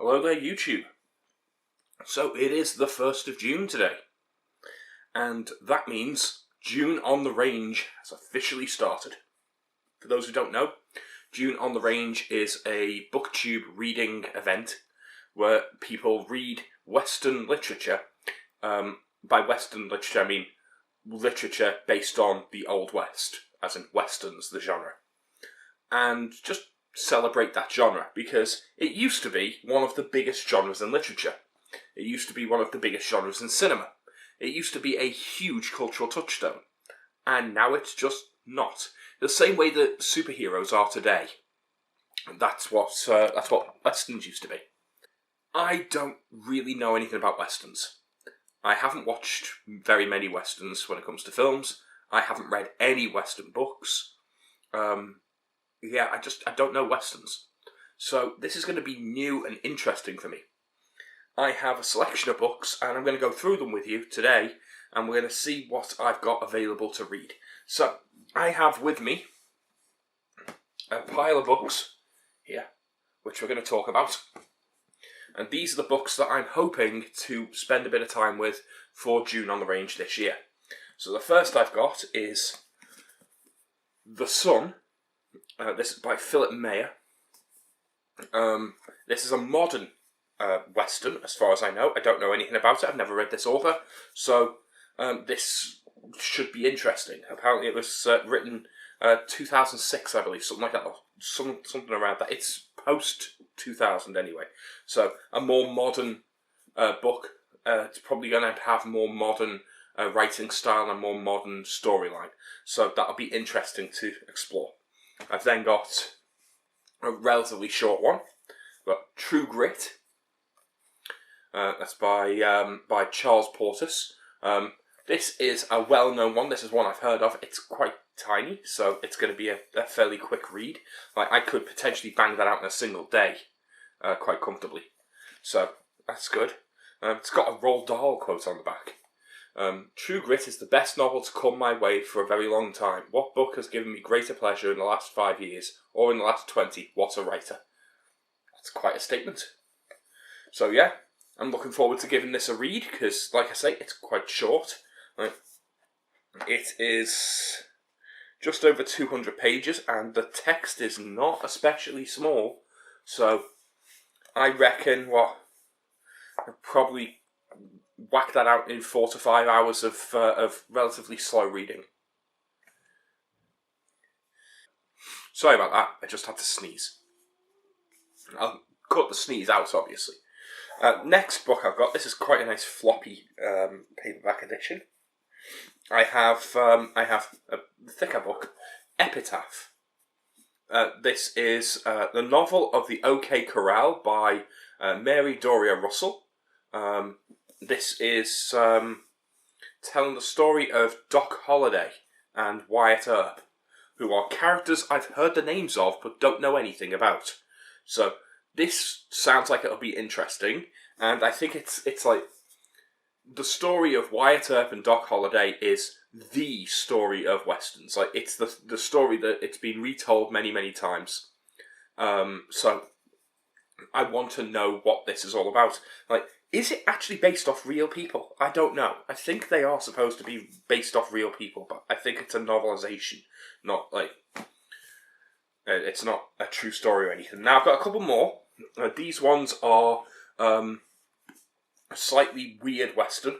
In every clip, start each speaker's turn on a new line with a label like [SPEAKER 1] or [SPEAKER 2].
[SPEAKER 1] Hello there, YouTube. So it is the 1st of June today, and that means June on the Range has officially started. For those who don't know, June on the Range is a Booktube reading event where people read Western literature. By Western literature, I mean literature based on the Old West, as in Westerns, the genre, and just celebrate that genre, because it used to be one of the biggest genres in literature. It used to be one of the biggest genres in cinema. It used to be a huge cultural touchstone, and now it's just not. The same way that superheroes are today. That's what Westerns used to be. I don't really know anything about Westerns. I haven't watched very many Westerns when it comes to films. I haven't read any Western books. I don't know Westerns. So this is going to be new and interesting for me. I have a selection of books, and I'm going to go through them with you today, and we're going to see what I've got available to read. So, I have with me a pile of books here, which we're going to talk about. And these are the books that I'm hoping to spend a bit of time with for June on the Range this year. So the first I've got is The Sun. This is by Philip Meyer. This is a modern Western, as far as I know. I don't know anything about it. I've never read this author. So this should be interesting. Apparently it was written 2006, I believe, something like that, or something around that. It's post-2000 anyway. So a more modern book. It's probably going to have more modern writing style and more modern storyline. So that'll be interesting to explore. I've then got a relatively short one. I've got True Grit. That's by Charles Portis. This is a well-known one. This is one I've heard of. It's quite tiny, so it's going to be a fairly quick read. Like, I could potentially bang that out in a single day, quite comfortably. So that's good. It's got a Roald Dahl quote on the back. True Grit is the best novel to come my way for a very long time. What book has given me greater pleasure in the last 5 years, or in the last 20? What a writer. That's quite a statement. So yeah, I'm looking forward to giving this a read, because, like I say, it's quite short. It is just over 200 pages, and the text is not especially small, so I reckon, I'll probably whack that out in 4 to 5 hours of relatively slow reading. Sorry about that, I just had to sneeze. I'll cut the sneeze out, obviously. Next book I've got, this is quite a nice floppy paperback edition. I have a thicker book, Epitaph. This is the novel of the OK Corral by Mary Doria Russell. This is telling the story of Doc Holliday and Wyatt Earp, who are characters I've heard the names of but don't know anything about. So this sounds like it'll be interesting, and I think it's like the story of Wyatt Earp and Doc Holliday is the story of Westerns. Like, it's the story that it's been retold many, many times. So I want to know what this is all about. Like, is it actually based off real people? I don't know. I think they are supposed to be based off real people, but I think it's a novelization, not like it's not a true story or anything. Now I've got a couple more. These ones are a slightly weird Western.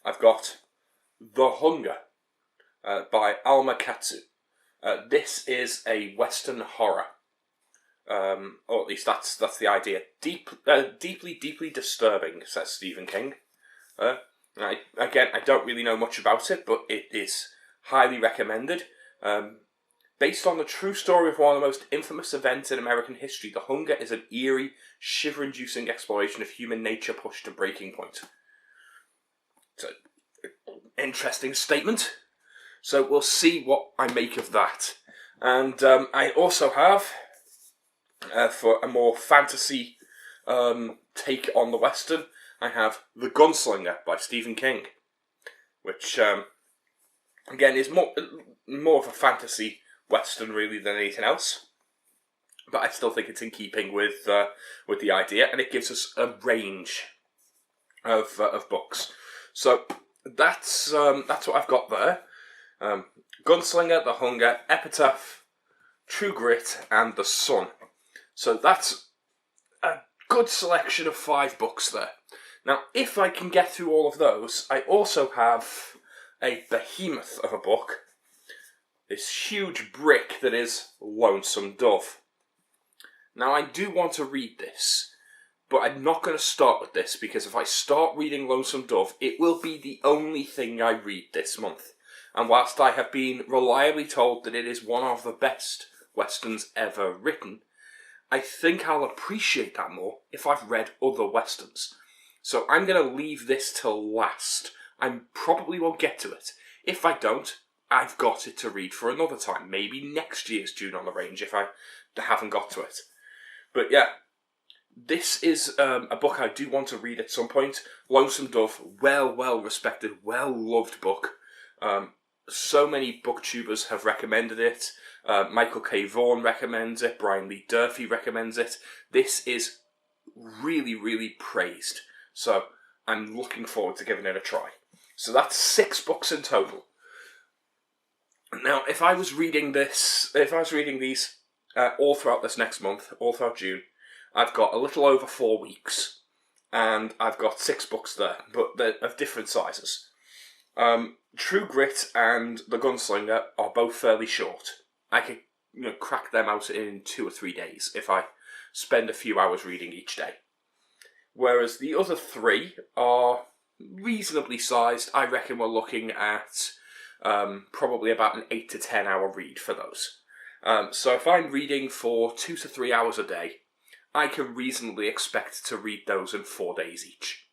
[SPEAKER 1] I've got The Hunger by Alma Katsu. This is a Western horror. Or at least that's the idea. Deeply disturbing, says Stephen King. I don't really know much about it, but it is highly recommended. Based on the true story of one of the most infamous events in American history, The Hunger is an eerie, shiver-inducing exploration of human nature pushed to breaking point. It's an interesting statement. So we'll see what I make of that. And I also have, for a more fantasy take on the Western, I have The Gunslinger by Stephen King, which again is more of a fantasy Western really than anything else. but I still think it's in keeping with the idea, and it gives us a range of books. So that's what I've got there. Gunslinger, The Hunger, Epitaph, True Grit, and The Sun. So that's a good selection of 5 books there. Now, if I can get through all of those, I also have a behemoth of a book. This huge brick that is Lonesome Dove. Now, I do want to read this, but I'm not going to start with this, because if I start reading Lonesome Dove, it will be the only thing I read this month. And whilst I have been reliably told that it is one of the best westerns ever written, I think I'll appreciate that more if I've read other westerns. So I'm going to leave this till last. I probably won't get to it. If I don't, I've got it to read for another time. Maybe next year's June on the Range if I haven't got to it. But yeah, this is a book I do want to read at some point. Lonesome Dove, well respected, well loved book. So many booktubers have recommended it. Michael K. Vaughn recommends it. Brian Lee Durfee recommends it. This is really praised. So I'm looking forward to giving it a try. So that's 6 books in total. Now, if I was reading these all throughout this next month, all throughout June, I've got a little over 4 weeks, and I've got 6 books there, but they're of different sizes. True Grit and The Gunslinger are both fairly short. I could crack them out in 2 or 3 days if I spend a few hours reading each day. Whereas the other 3 are reasonably sized. I reckon we're looking at probably about an 8 to 10 hour read for those. So if I'm reading for 2 to 3 hours a day, I can reasonably expect to read those in 4 days each.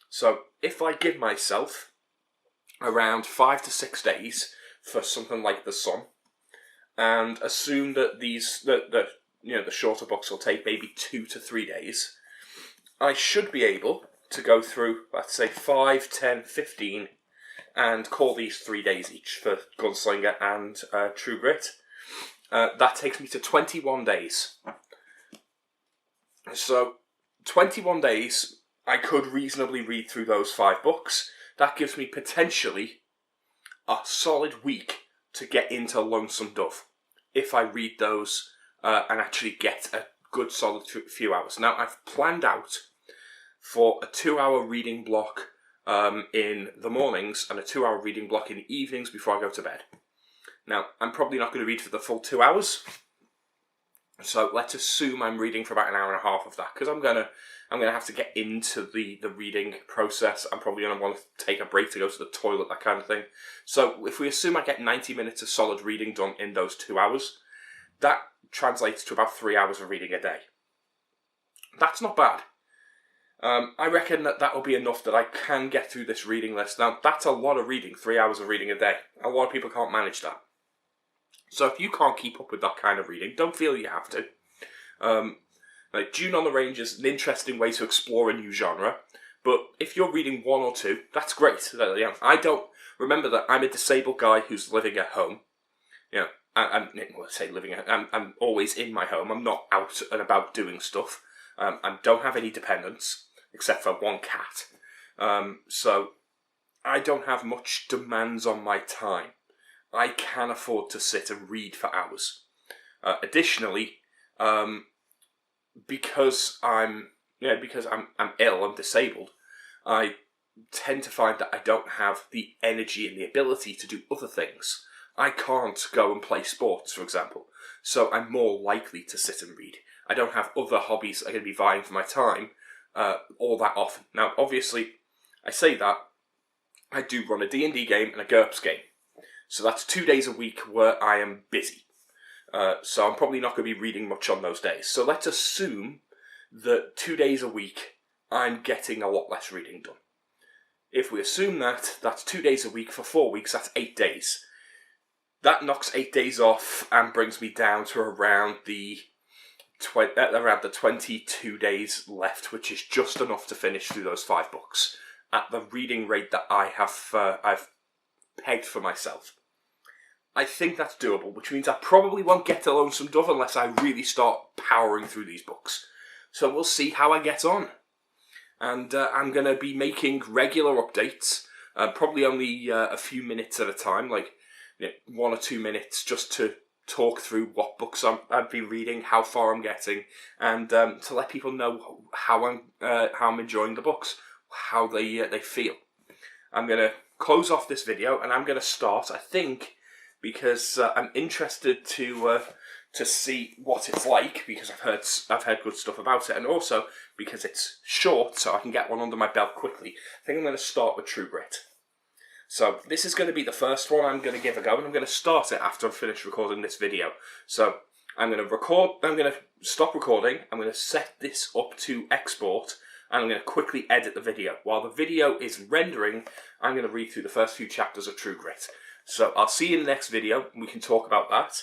[SPEAKER 1] So if I give myself around 5 to 6 days for something like The Sun, and assume that the shorter books will take maybe 2 to 3 days, I should be able to go through, let's say, 5, 10, 15, and call these 3 days each for Gunslinger and True Grit. That takes me to 21 days. So, 21 days, I could reasonably read through those 5 books. That gives me potentially a solid week to get into Lonesome Dove, if I read those and actually get a good solid few hours. Now, I've planned out for a 2-hour reading block in the mornings and a 2-hour reading block in the evenings before I go to bed. Now, I'm probably not going to read for the full 2 hours, so let's assume I'm reading for about an hour and a half of that, because I'm gonna have to get into the reading process. I'm probably going to want to take a break to go to the toilet, that kind of thing. So if we assume I get 90 minutes of solid reading done in those 2 hours, that translates to about 3 hours of reading a day. That's not bad. I reckon that will be enough that I can get through this reading list. Now, that's a lot of reading, 3 hours of reading a day. A lot of people can't manage that. So if you can't keep up with that kind of reading, don't feel you have to. June on the Range is an interesting way to explore a new genre, but if you're reading 1 or 2, that's great. I don't remember that I'm a disabled guy who's living at home. I'm always in my home. I'm not out and about doing stuff. I don't have any dependents, except for 1 cat. So I don't have much demands on my time. I can afford to sit and read for hours. Additionally, because I'm ill, I'm disabled, I tend to find that I don't have the energy and the ability to do other things. I can't go and play sports, for example, so I'm more likely to sit and read. I don't have other hobbies that are going to be vying for my time all that often. Now, obviously, I say that, I do run a D&D game and a GURPS game. So that's 2 days a week where I am busy. So I'm probably not going to be reading much on those days. So let's assume that 2 days a week, I'm getting a lot less reading done. If we assume that, that's 2 days a week for 4 weeks, that's 8 days. That knocks 8 days off and brings me down to around the 22 days left, which is just enough to finish through those 5 books at the reading rate that I've pegged for myself. I think that's doable, which means I probably won't get to Lonesome Dove unless I really start powering through these books. So we'll see how I get on. And I'm going to be making regular updates, probably only a few minutes at a time, like 1 or 2 minutes, just to talk through what books I've been reading, how far I'm getting, and to let people know how I'm enjoying the books, how they feel. I'm going to close off this video, and I'm going to start, I think, because I'm interested to see what it's like, because I've heard good stuff about it, and also because it's short, so I can get one under my belt quickly. I think I'm going to start with True Grit. So this is going to be the first one I'm going to give a go, and I'm going to start it after I've finished recording this video. So I'm going to stop recording, I'm going to set this up to export, and I'm going to quickly edit the video. While the video is rendering, I'm going to read through the first few chapters of True Grit. So I'll see you in the next video, and we can talk about that.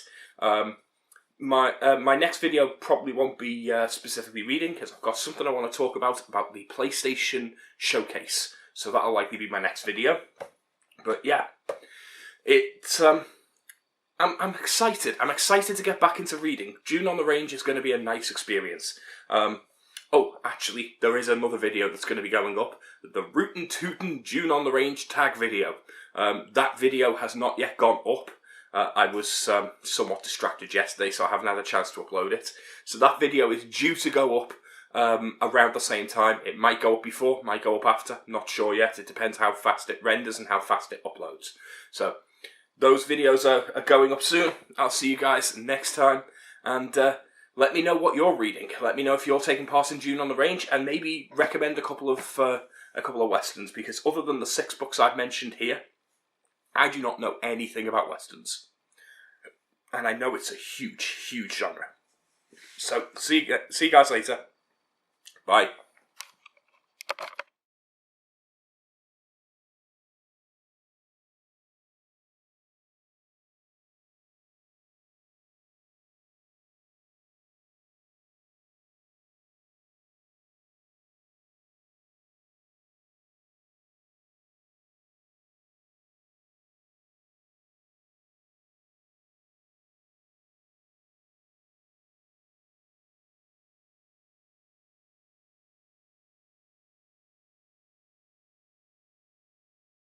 [SPEAKER 1] My next video probably won't be specifically reading, because I've got something I want to talk about the PlayStation Showcase. So that'll likely be my next video. But yeah, I'm excited. I'm excited to get back into reading. June on the Range is going to be a nice experience. Oh, actually, there is another video that's going to be going up. The Rootin' Tootin' June on the Range tag video. That video has not yet gone up. I was somewhat distracted yesterday, so I haven't had a chance to upload it. So that video is due to go up around the same time. It might go up before, might go up after. Not sure yet. It depends how fast it renders and how fast it uploads. So those videos are going up soon. I'll see you guys next time. And let me know what you're reading. Let me know if you're taking part in June on the Range, and maybe recommend a couple of westerns, because other than the 6 books I've mentioned here, I do not know anything about westerns. And I know it's a huge, huge genre. So see you guys later. Bye.